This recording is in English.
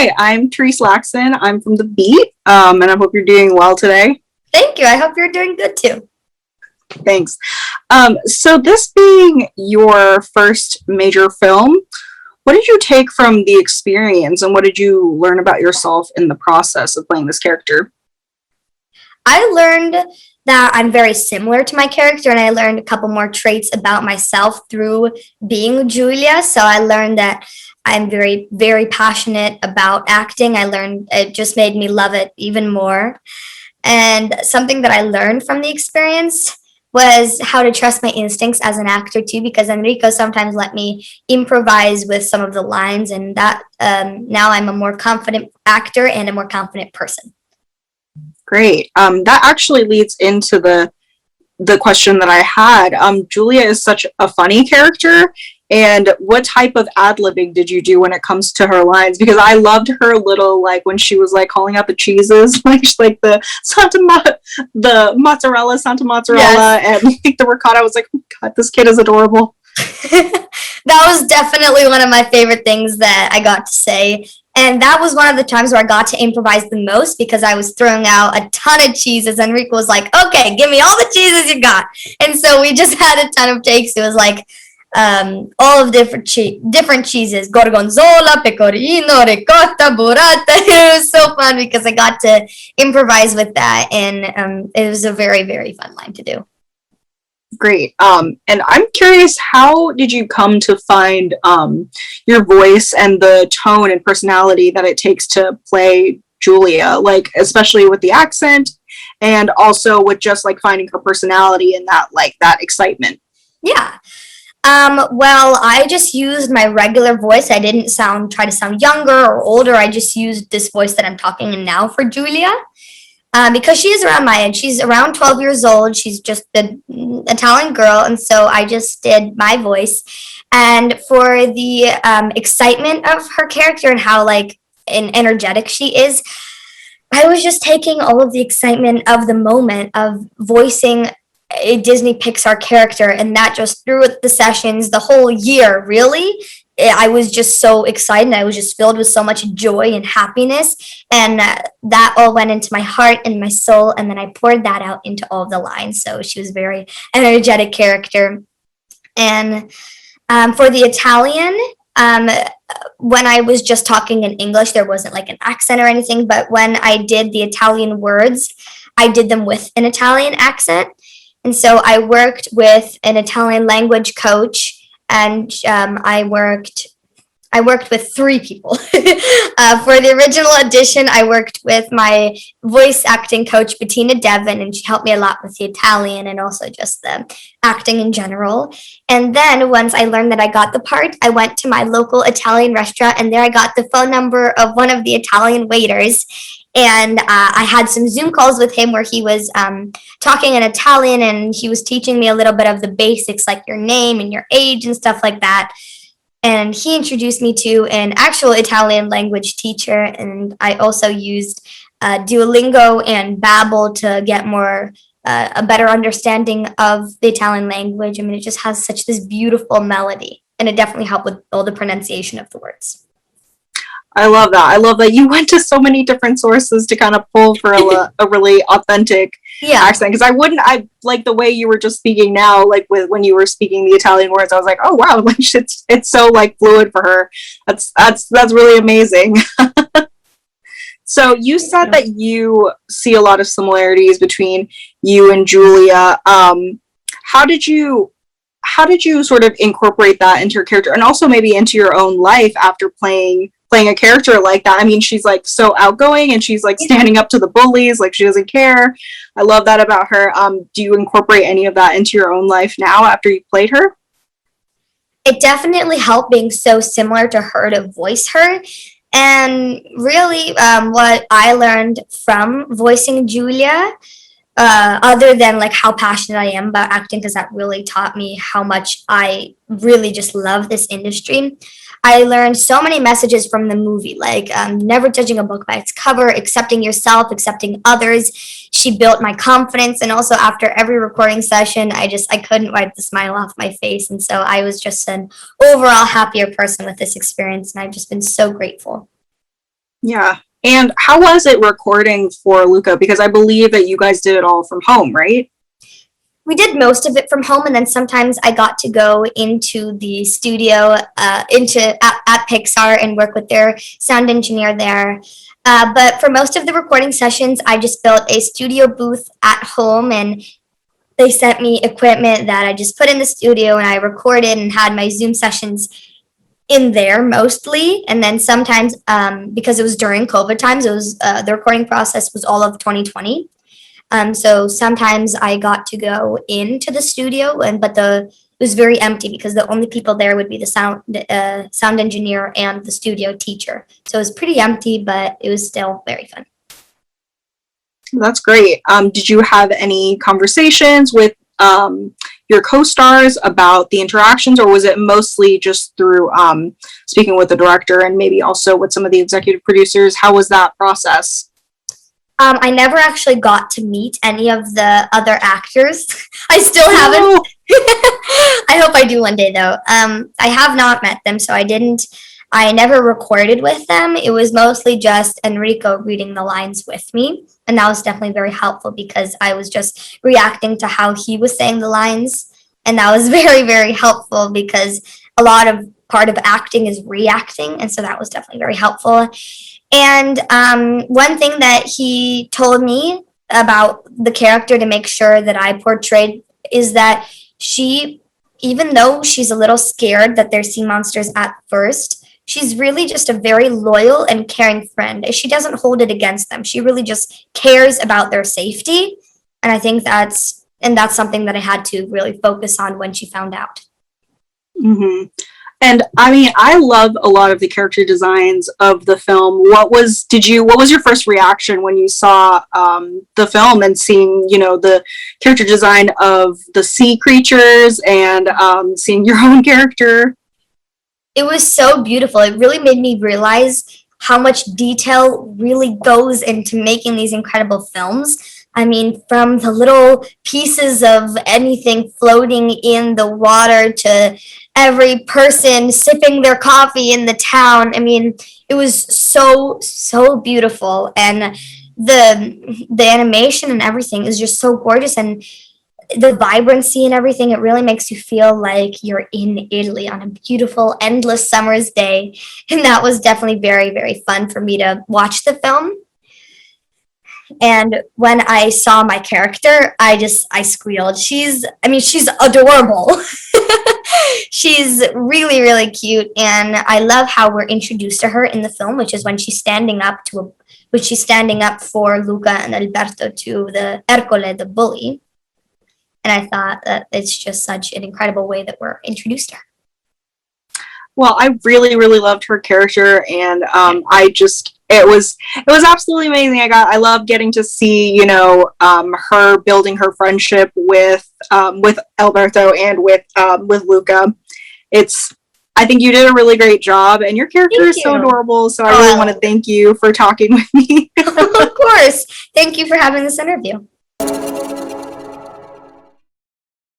Hi, I'm Therese Lacson. I'm from The Beat, and I hope you're doing well today. Thank you. I hope you're doing good too. Thanks. So this being your first major film, what did you take from the experience and what did you learn about yourself in the process of playing this character? I learned that I'm very similar to my character, and I learned a couple more traits about myself through being Julia. So I learned that I'm very, very passionate about acting. I learned it just made me love it even more. And something that I learned from the experience was how to trust my instincts as an actor too, because Enrico sometimes let me improvise with some of the lines, and that now I'm a more confident actor and a more confident person. Great. That actually leads into the question that I had. Julia is such a funny character, and what type of ad-libbing did you do when it comes to her lines? Because I loved her little, like, when she was, like, calling out the cheeses, like the the mozzarella, Santa Mozzarella, Yes. and, like, the ricotta. I was like, oh, God, this kid is adorable. That was definitely one of my favorite things that I got to say. And that was one of the times where I got to improvise the most because I was throwing out a ton of cheeses. And Rico was like, okay, give me all the cheeses you got. And so we just had a ton of takes. It was like all of different cheeses: gorgonzola, pecorino, ricotta, burrata. It was so fun because I got to improvise with that. And it was a very, very fun line to do. Great. And I'm curious, how did you come to find your voice and the tone and personality that it takes to play Julia, like especially with the accent and also with just like finding her personality and that excitement? Yeah. Well, I just used my regular voice. I didn't try to sound younger or older. I just used this voice that I'm talking in now for Julia. Because she is around my age. She's around 12 years old. She's just an Italian girl. And so I just did my voice. And for the excitement of her character and how like energetic she is, I was just taking all of the excitement of the moment of voicing a Disney Pixar character, and that just through the sessions the whole year, really. I was just so excited. I was just filled with so much joy and happiness, and that all went into my heart and my soul, and then I poured that out into all of the lines. So she was a very energetic character. And for the Italian, um, when I was just talking in English, there wasn't like an accent or anything, but when I did the Italian words, I did them with an Italian accent. And so I worked with an Italian language coach, and I worked with three people. For the original edition, I worked with my voice acting coach, Bettina Devon, and she helped me a lot with the Italian and also just the acting in general. And then once I learned that I got the part, I went to my local Italian restaurant, and there I got the phone number of one of the Italian waiters. And I had some Zoom calls with him where he was talking in Italian, and he was teaching me a little bit of the basics, like your name and your age and stuff like that. And he introduced me to an actual Italian language teacher, and I also used Duolingo and Babbel to get a better understanding of the Italian language. I mean, it just has such this beautiful melody, and it definitely helped with all the pronunciation of the words. I love that. I love that you went to so many different sources to kind of pull for a really authentic Yeah. accent. Because I like the way you were just speaking now, like when you were speaking the Italian words, I was like, oh wow, like it's so like fluid for her. That's really amazing. So you said that you see a lot of similarities between you and Julia. How did you sort of incorporate that into your character and also maybe into your own life after playing a character like that? I mean, she's like so outgoing and she's like standing up to the bullies, like she doesn't care. I love that about her. Do you incorporate any of that into your own life now after you played her? It definitely helped being so similar to her to voice her. And really, what I learned from voicing Julia, other than like how passionate I am about acting, because that really taught me how much I really just love this industry. I learned so many messages from the movie, like never judging a book by its cover, accepting yourself, accepting others. She built my confidence, and also after every recording session, I couldn't wipe the smile off my face, and so I was just an overall happier person with this experience, and I've just been so grateful. Yeah. And how was it recording for LUCA? Because I believe that you guys did it all from home, right? We did most of it from home, and then sometimes I got to go into the studio, at Pixar and work with their sound engineer there. But for most of the recording sessions, I just built a studio booth at home, and they sent me equipment that I just put in the studio, and I recorded and had my Zoom sessions in there mostly. And then sometimes, because it was during COVID times, it was the recording process was all of 2020. So sometimes I got to go into the studio, it was very empty because the only people there would be the sound engineer and the studio teacher. So it was pretty empty, but it was still very fun. That's great. Did you have any conversations with your co-stars about the interactions, or was it mostly just through speaking with the director and maybe also with some of the executive producers? How was that process? I never actually got to meet any of the other actors. I still haven't. Oh, I hope I do one day though. I have not met them, so I never recorded with them. It was mostly just Enrico reading the lines with me. And that was definitely very helpful because I was just reacting to how he was saying the lines. And that was very, very helpful because part of acting is reacting. And so that was definitely very helpful. And one thing that he told me about the character to make sure that I portrayed is that even though she's a little scared that there's sea monsters at first, she's really just a very loyal and caring friend. She doesn't hold it against them. She really just cares about their safety. And I think that's something that I had to really focus on when she found out. mm-hmm. And I mean, I love a lot of the character designs of the film. What was your first reaction when you saw the film and seeing, the character design of the sea creatures and seeing your own character? It was so beautiful. It really made me realize how much detail really goes into making these incredible films. I mean, from the little pieces of anything floating in the water to every person sipping their coffee in the town. I mean, it was so, so beautiful. And the animation and everything is just so gorgeous. And the vibrancy and everything, it really makes you feel like you're in Italy on a beautiful, endless summer's day. And that was definitely very, very fun for me to watch the film. And when I saw my character, I squealed. She's adorable. She's really, really cute. And I love how we're introduced to her in the film, which is when she's standing up for Luca and Alberto to the Ercole, the bully. And I thought that it's just such an incredible way that we're introduced to her. Well, I really, really loved her character, and it was absolutely amazing. I love getting to see, her building her friendship with Alberto and with Luca. I think you did a really great job, and your character is so adorable. So I really want to thank you for talking with me. Of course. Thank you for having this interview.